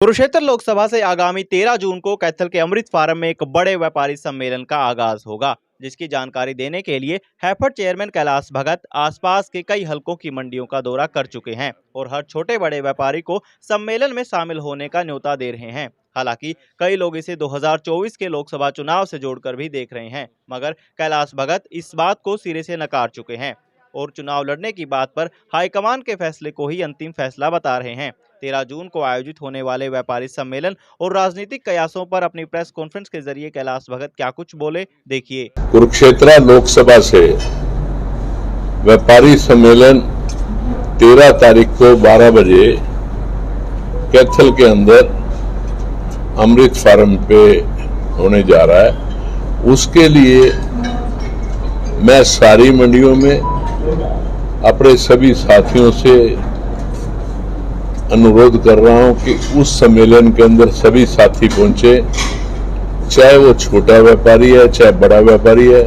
कुरुक्षेत्र लोकसभा से आगामी 13 जून को कैथल के अमृत फार्म में एक बड़े व्यापारी सम्मेलन का आगाज होगा, जिसकी जानकारी देने के लिए हैफेड चेयरमैन कैलाश भगत आसपास के कई हलकों की मंडियों का दौरा कर चुके हैं और हर छोटे बड़े व्यापारी को सम्मेलन में शामिल होने का न्योता दे रहे हैं। हालांकि कई लोग इसे 2024 के लोकसभा चुनाव से जोड़कर भी देख रहे हैं, मगर कैलाश भगत इस बात को सिरे से नकार चुके हैं और चुनाव लड़ने की बात पर हाईकमान के फैसले को ही अंतिम फैसला बता रहे हैं। 13 जून को आयोजित होने वाले व्यापारी सम्मेलन और राजनीतिक कयासों पर अपनी प्रेस कॉन्फ्रेंस के जरिए कैलाश भगत क्या कुछ बोले, देखिए। कुरुक्षेत्र लोकसभा से व्यापारी सम्मेलन 13 तारीख को 12 बजे कैथल के अंदर अमृत फार्म पे होने जा रहा है। उसके लिए मैं सारी मंडियों में अपने सभी साथियों से अनुरोध कर रहा हूं कि उस सम्मेलन के अंदर सभी साथी पहुंचे, चाहे वो छोटा व्यापारी है, चाहे बड़ा व्यापारी है,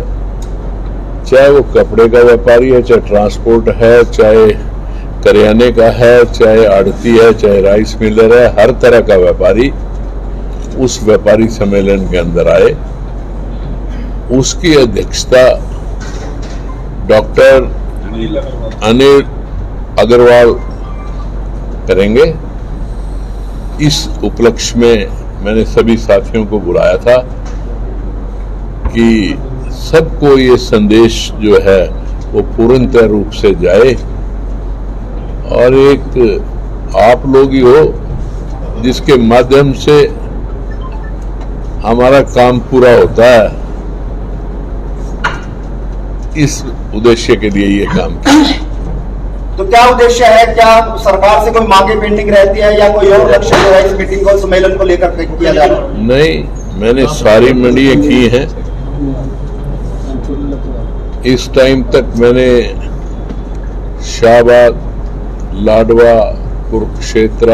चाहे वो कपड़े का व्यापारी है, चाहे ट्रांसपोर्ट है, चाहे करियाने का है, चाहे आड़ती है, चाहे राइस मिलर है, हर तरह का व्यापारी उस व्यापारी सम्मेलन के अंदर आए। उसकी अध्यक्षता डॉक्टर अनिल अग्रवाल करेंगे। इस उपलक्ष्य में मैंने सभी साथियों को बुलाया था कि सबको ये संदेश जो है वो पूर्णतः रूप से जाए और एक आप लोग ही हो जिसके माध्यम से हमारा काम पूरा होता है। इस उद्देश्य के लिए ये काम किया। तो क्या उद्देश्य है? क्या सरकार से कोई मांगे पेंडिंग रहती है या कोई और लक्ष्य जो है इस मीटिंग को, सम्मेलन को लेकर किया जा रहा है? नहीं, मैंने सारी मंडियां की हैं। इस टाइम तक मैंने शाहबाद, लाडवा, कुरुक्षेत्र,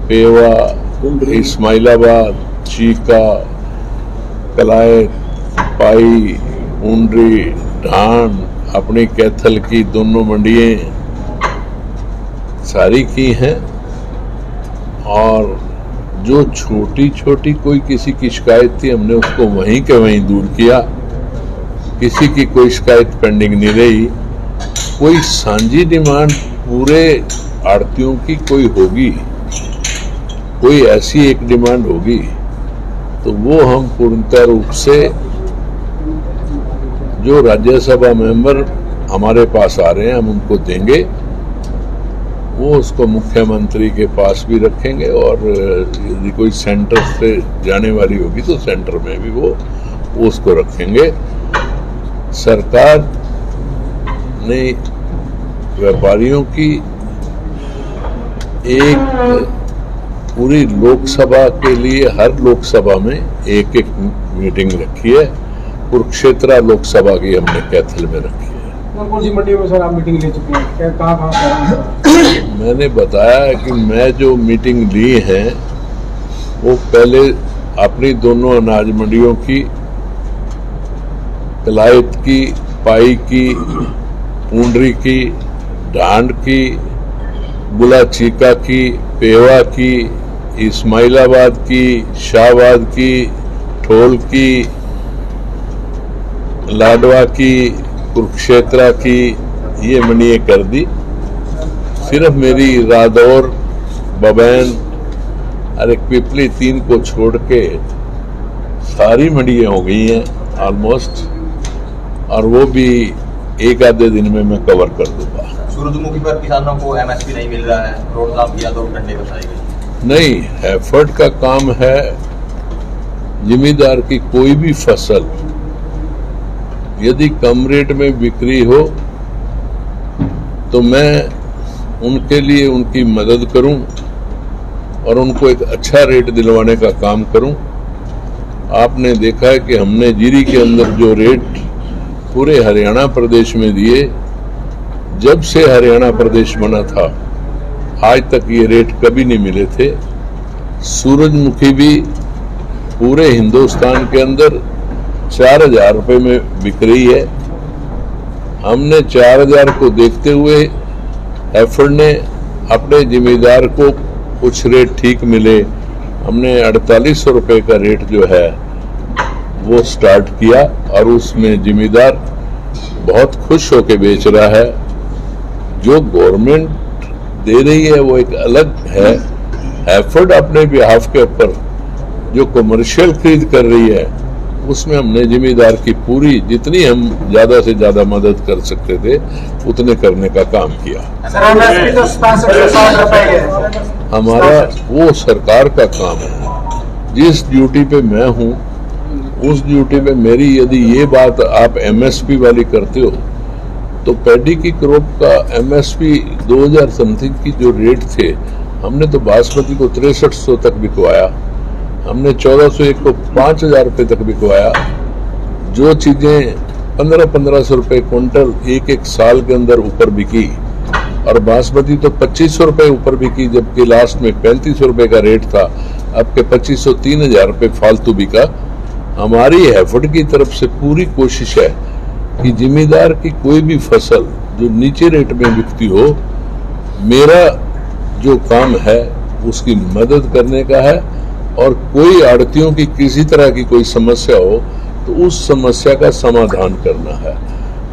पेवा, इस्माइलाबाद, चीका, कलायत, पाई, उंडरी, ढांड, अपनी कैथल की दोनों मंडियां सारी की हैं और जो छोटी छोटी कोई किसी की शिकायत थी हमने उसको वहीं के वहीं दूर किया। किसी की कोई शिकायत पेंडिंग नहीं रही। कोई सांझी डिमांड पूरे आड़तियों की कोई होगी, कोई ऐसी एक डिमांड होगी तो वो हम पूर्णतः रूप से जो राज्यसभा मेंबर हमारे पास आ रहे हैं हम उनको देंगे। वो उसको मुख्यमंत्री के पास भी रखेंगे और यदि कोई सेंटर से जाने वाली होगी तो सेंटर में भी वो उसको रखेंगे। सरकार ने व्यापारियों की एक पूरी लोकसभा के लिए हर लोकसभा में एक एक मीटिंग रखी है। कुरुक्षेत्र लोकसभा की हमने कैथल में रखी है। कौन सी मंडियों में सर आप मीटिंग ले चुके हैं? कहाँ मैंने बताया कि मैं जो मीटिंग ली है वो पहले अपनी दोनों अनाज मंडियों की, कलायत की, पाई की, पूंडरी की, ढांड की, बुला चीका की, पेवा की, इस्माइलाबाद की, शाहबाद की, ठोल की, लाडवा की, कुरुक्षेत्र की, ये मंडियां कर दी। सिर्फ मेरी रादौर, बबैन और एक पिपली 3 को छोड़ के सारी मंडियां हो गई हैं ऑलमोस्ट, और वो भी एक आधे दिन में मैं कवर कर दूंगा। सूरजमुखी पर किसानों को एमएसपी नहीं मिल रहा है, रोड जाम किया तो डंडे बसाई गई। नहीं, हैफेड का काम है जिम्मेदार की कोई भी फसल यदि कम रेट में बिक्री हो तो मैं उनके लिए उनकी मदद करूं और उनको एक अच्छा रेट दिलवाने का काम करूं। आपने देखा है कि हमने जीरी के अंदर जो रेट पूरे हरियाणा प्रदेश में दिए, जब से हरियाणा प्रदेश बना था आज तक ये रेट कभी नहीं मिले थे। सूरजमुखी भी पूरे हिंदुस्तान के अंदर 4000 रुपए में बिक रही है। हमने 4000 को देखते हुए हैफेड ने अपने जिम्मेदार को कुछ रेट ठीक मिले। हमने 4800 रुपये का रेट जो है वो स्टार्ट किया और उसमें जिम्मेदार बहुत खुश होकर बेच रहा है। जो गवर्नमेंट दे रही है वो एक अलग है। हैफर्ड अपने बिहाफ के ऊपर जो कमर्शियल खरीद कर रही है उसमें हमने जिम्मेदार की पूरी जितनी हम ज्यादा से ज्यादा मदद कर सकते थे उतने करने का काम किया। हमारा वो सरकार का काम है। जिस ड्यूटी पे मैं हूँ उस ड्यूटी पे मेरी यदि ये बात आप एमएसपी वाली करते हो तो पैडी की क्रॉप का एमएसपी 2000 समथिंग की जो रेट थे हमने तो बासमती को 6300 तक बिकवाया। हमने 1401 को 5000 रुपये तक बिकवाया। जो चीजें 1500 रुपये क्विंटल एक साल के अंदर ऊपर बिकी और बासमती तो 2500 रुपये ऊपर बिकी, जबकि लास्ट में 3500 रुपये का रेट था। अब के 2500-3000 रुपये फालतू बिका। हमारी हैफर्ड की तरफ से पूरी कोशिश है कि जिम्मेदार की कोई भी फसल जो नीचे रेट में बिकती हो, मेरा जो काम है उसकी मदद करने का है। और कोई आड़तियों की किसी तरह की कोई समस्या हो तो उस समस्या का समाधान करना है।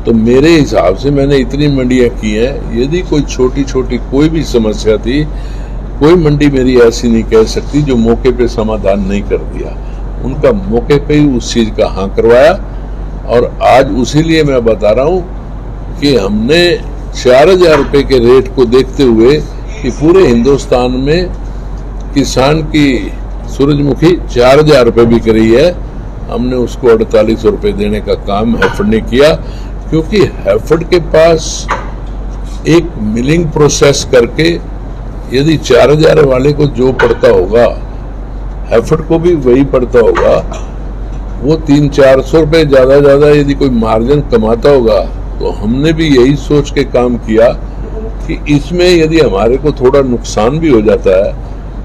तो मेरे हिसाब से मैंने इतनी मंडियां की हैं। यदि कोई छोटी छोटी कोई भी समस्या थी, कोई मंडी मेरी ऐसी नहीं कह सकती जो मौके पे समाधान नहीं कर दिया। उनका मौके पे ही उस चीज का हाँ करवाया। और आज उसी लिए मैं बता रहा हूं कि हमने 4000 रुपये के रेट को देखते हुए कि पूरे हिंदुस्तान में किसान की सूरजमुखी 4000 रुपये बिक रही है, हमने उसको 4800 रुपये देने का काम हैफर्ड ने किया। क्योंकि हैफर्ड के पास एक मिलिंग प्रोसेस करके यदि 4000 वाले को जो पड़ता होगा हैफर्ड को भी वही पड़ता होगा। वो 300-400 रुपये ज्यादा यदि कोई मार्जिन कमाता होगा तो हमने भी यही सोच के काम किया कि इसमें यदि हमारे को थोड़ा नुकसान भी हो जाता है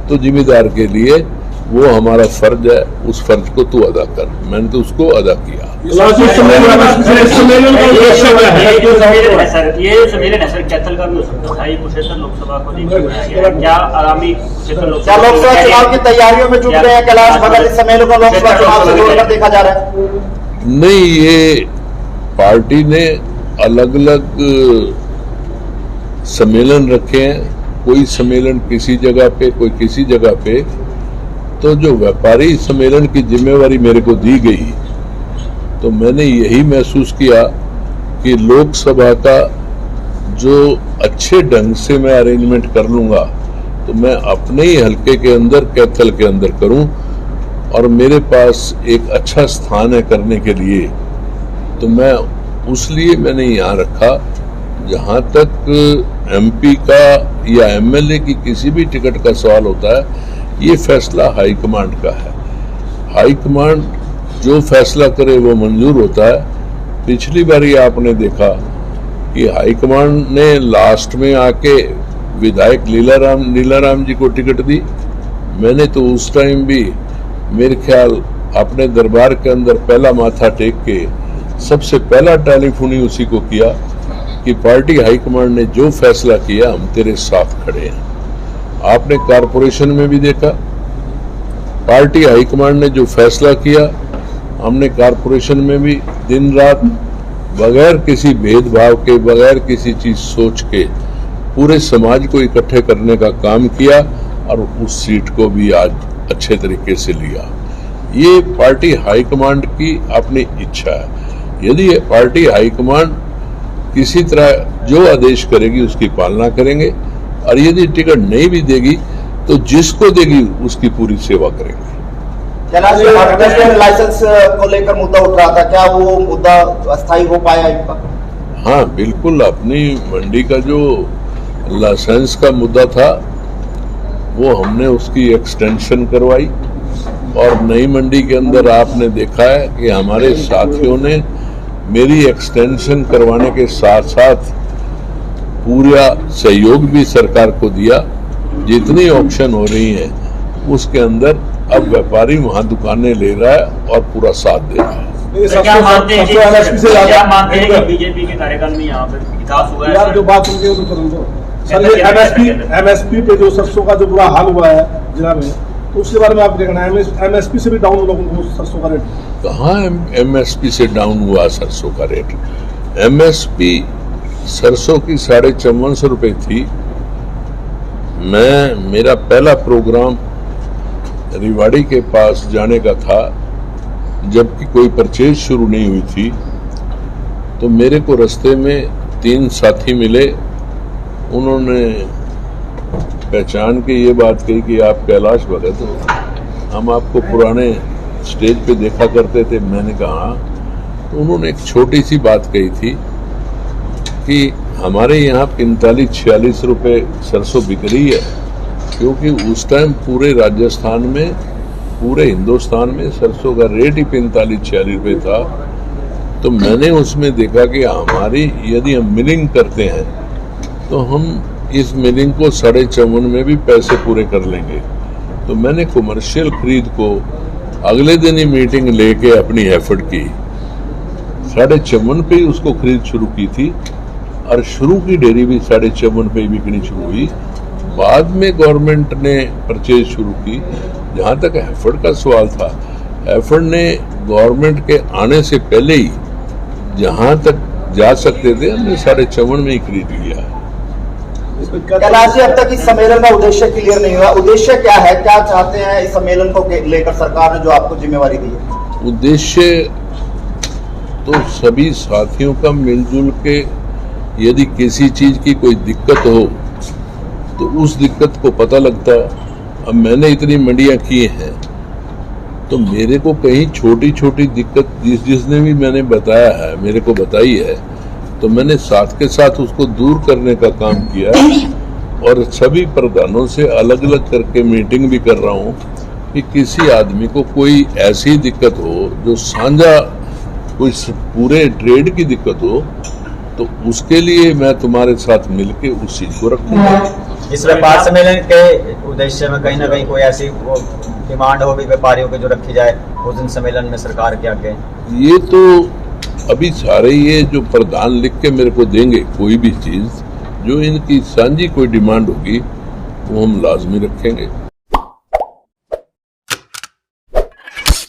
तो जिम्मेदार के लिए वो हमारा फर्ज है, उस फर्ज को तू अदा कर। मैंने तो उसको अदा किया। ये सम्मेलन है सर, कैथल का भी हो सकता है। कुशेश्वर लोकसभा को क्या आगामी लोकसभा चुनाव की तैयारियों में जुट रहे हैं कैलाश भगत? इस सम्मेलन को लोकसभा चुनाव से जोड़कर देखा जा रहा है? नहीं, ये पार्टी ने अलग अलग सम्मेलन रखे हैं। कोई सम्मेलन किसी जगह पे, कोई किसी जगह पे। तो जो व्यापारी सम्मेलन की जिम्मेवारी मेरे को दी गई तो मैंने यही महसूस किया कि लोकसभा का जो अच्छे ढंग से मैं अरेंजमेंट कर लूंगा तो मैं अपने ही हलके के अंदर कैथल के अंदर करूं और मेरे पास एक अच्छा स्थान है करने के लिए। तो मैं उस लिए मैंने यहाँ रखा। जहाँ तक एमपी का या एमएलए की किसी भी टिकट का सवाल होता है, ये फैसला हाईकमांड का है। हाईकमांड जो फैसला करे वो मंजूर होता है। पिछली बारी आपने देखा कि हाईकमांड ने लास्ट में आके विधायक लीलाराम जी को टिकट दी। मैंने तो उस टाइम भी मेरे ख्याल अपने दरबार के अंदर पहला माथा टेक के सबसे पहला टेलीफोन ही उसी को किया कि पार्टी हाईकमांड ने जो फैसला किया हम तेरे साथ खड़े हैं। आपने कारपोरेशन में भी देखा, पार्टी हाईकमांड ने जो फैसला किया हमने कारपोरेशन में भी दिन रात बगैर किसी भेदभाव के, बगैर किसी चीज सोच के पूरे समाज को इकट्ठे करने का काम किया और उस सीट को भी आज अच्छे तरीके से लिया। ये पार्टी हाईकमांड की अपनी इच्छा है। यदि पार्टी हाईकमांड किसी तरह जो आदेश करेगी उसकी पालना करेंगे और यदि टिकट नहीं भी देगी तो जिसको देगी उसकी पूरी सेवा करेंगे। लाइसेंस को लेकर मुद्दा उठ रहा था, क्या वो मुद्दा अस्थायी हो पाया इनका? हाँ बिल्कुल, अपनी मंडी का जो लाइसेंस का मुद्दा था वो हमने उसकी एक्सटेंशन करवाई और नई मंडी के अंदर आपने देखा है कि हमारे साथियों ने मेरी एक्सटेंशन करवाने के साथ साथ पूरा सहयोग भी सरकार को दिया। जितनी ऑक्शन हो रही है उसके अंदर अब व्यापारी वहां दुकानें ले रहा है और पूरा साथ दे रहा है। क्या मानते हैं कि बीजेपी के कार्यकाल में यहाँ पे विकास हुआ है? जो बात होगी सर ये एमएसपी पे जो सरसों का जो बुरा हाल हुआ है जिला में, तो उसके बारे में आप देखना है, एमएसपी से भी डाउन लोगों सरसों का रेट? कहाँ एमएसपी से डाउन हुआ सरसों का रेट? एमएसपी सरसों की 5450 रुपये थी। मेरा पहला प्रोग्राम रिवाड़ी के पास जाने का था, जबकि कोई परचेज शुरू नहीं हुई थी। तो मेरे को रास्ते में 3 साथी मिले, उन्होंने पहचान के ये बात कही कि आप कैलाश भगत हो, हम आपको पुराने स्टेज पे देखा करते थे। मैंने कहा हाँ। तो उन्होंने एक छोटी सी बात कही थी कि हमारे यहाँ 45-46 रुपये सरसों बिक रही है, क्योंकि उस टाइम पूरे राजस्थान में, पूरे हिंदुस्तान में सरसों का रेट ही 45-46 रुपये था। तो मैंने उसमें देखा कि हमारी यदि हम मिलिंग करते हैं तो हम इस मिलिंग को 54.5 में भी पैसे पूरे कर लेंगे। तो मैंने कमर्शियल खरीद को अगले दिन ही मीटिंग लेके अपनी एफर्ट की, 54.5 पे ही उसको खरीद शुरू की थी, और शुरू की डेयरी भी 54.5 पे ही बिकनी शुरू हुई। बाद में गवर्नमेंट ने परचेज शुरू की। जहाँ तक एफर्ट का सवाल था, एफर्ट ने गवर्नमेंट के आने से पहले ही जहाँ तक जा सकते थे हमने 54.5 में ही खरीद लिया। कैलाश जी, अब तक इस सम्मेलन का उद्देश्य क्लियर नहीं हुआ। उद्देश्य क्या है, क्या चाहते हैं इस सम्मेलन को लेकर सरकार ने जो आपको जिम्मेवारी दी है? उद्देश्य तो सभी साथियों का मिलजुल के, यदि किसी चीज की कोई दिक्कत हो तो उस दिक्कत को पता लगता। अब मैंने इतनी मंडियां की हैं, तो मेरे को कहीं छोटी छोटी दिक्कत जिसने भी मैंने बताया है, मेरे को बताई है, तो मैंने साथ के साथ उसको दूर करने का काम किया, और सभी प्रधानों से अलग अलग करके मीटिंग भी कर रहा हूँ कि किसी आदमी को कोई ऐसी दिक्कत हो जो साझा कोई पूरे ट्रेड की दिक्कत हो, तो उसके लिए मैं तुम्हारे साथ मिलके उस चीज को रखूंगा। इस व्यापार सम्मेलन के उद्देश्य में कहीं ना कहीं कोई ऐसी डिमांड होगी व्यापारियों की जो रखी जाए उस दिन सम्मेलन में सरकार के आगे? ये तो अभी सारे ये जो प्रधान लिख के मेरे को देंगे, कोई भी चीज जो इनकी साझी कोई डिमांड होगी वो हम लाजमी रखेंगे।